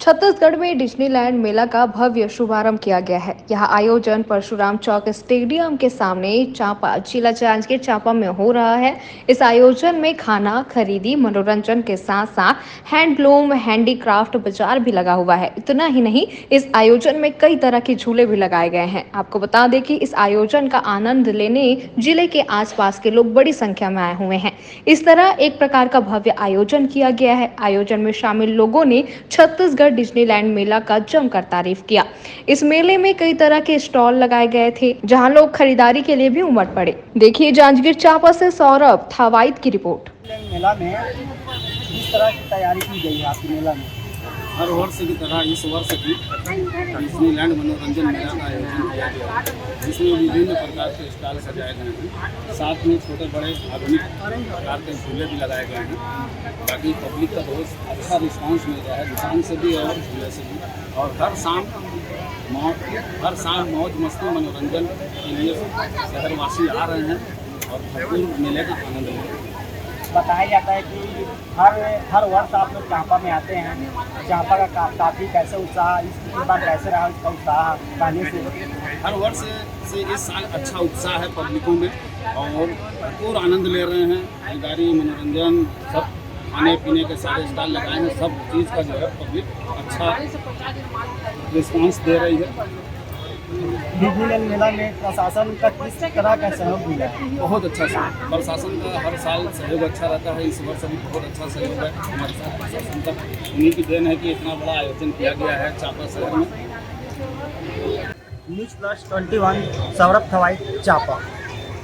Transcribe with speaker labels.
Speaker 1: छत्तीसगढ़ में डिज्नीलैंड मेला का भव्य शुभारंभ किया गया है। यह आयोजन परशुराम चौक स्टेडियम के सामने चांपा जिला जांजगीर चांपा में हो रहा है। इस आयोजन में खाना खरीदी मनोरंजन के साथ साथ हैंडलूम हैंडीक्राफ्ट बाजार भी लगा हुआ है। इतना ही नहीं, इस आयोजन में कई तरह के झूले भी लगाए गए हैं। आपको बता दें कि इस आयोजन का आनंद लेने जिले के आसपास के लोग बड़ी संख्या में आए हुए हैं। इस तरह एक प्रकार का भव्य आयोजन किया गया है। आयोजन में शामिल लोगों ने छत्तीसगढ़ डिज्नीलैंड मेला का जमकर तारीफ किया। इस मेले में कई तरह के स्टॉल लगाए गए थे, जहां लोग खरीदारी के लिए भी उमड़ पड़े। देखिए जांजगीर चांपा से सौरभ थावाइत की रिपोर्ट।
Speaker 2: मेला में किस तरह की तैयारी की गई है आपके मेला में?
Speaker 3: हर वर्ष की तरह इस वर्ष भी डिज्नीलैंड मनोरंजन मेला का आयोजन किया गया है, जिसमें विभिन्न प्रकार के स्टॉल सजाए गए हैं। साथ में छोटे बड़े आधुनिक प्रकार के झूले भी लगाए गए हैं। बाकी पब्लिक का बहुत अच्छा रिस्पांस मिल रहा है, दुकान से भी और झूले से भी। और हर शाम मौज मस्ती मनोरंजन के लिए शहरवासी आ रहे हैं और भरपूर मेले का आनंद ले रहे हैं।
Speaker 2: बताया जाता है कि हर वर्ष आप लोग चांपा में आते हैं। चांपा का काफ़ी कैसे उत्साह, इस बार कैसे रहा इसका उत्साह पहले से?
Speaker 3: हर वर्ष से इस साल अच्छा उत्साह है पब्लिकों में और भरपूर आनंद ले रहे हैं। खरीदारी मनोरंजन सब खाने पीने के सारे स्टॉल लगाए हैं। सब चीज़ का जो है पब्लिक अच्छा रिस्पांस दे रही है।
Speaker 2: डिज्नीलैंड मेला में प्रशासन का किस तरह का सहयोग मिला है?
Speaker 3: बहुत अच्छा सहयोग, प्रशासन का हर साल सहयोग अच्छा रहता है। इस वर्ष भी बहुत अच्छा सहयोग है हमारे साथ प्रशासन का। उन्हीं की देन है कि इतना बड़ा आयोजन किया गया है चांपा शहर में।
Speaker 2: News plus 21 Saurabh Thawai Champa.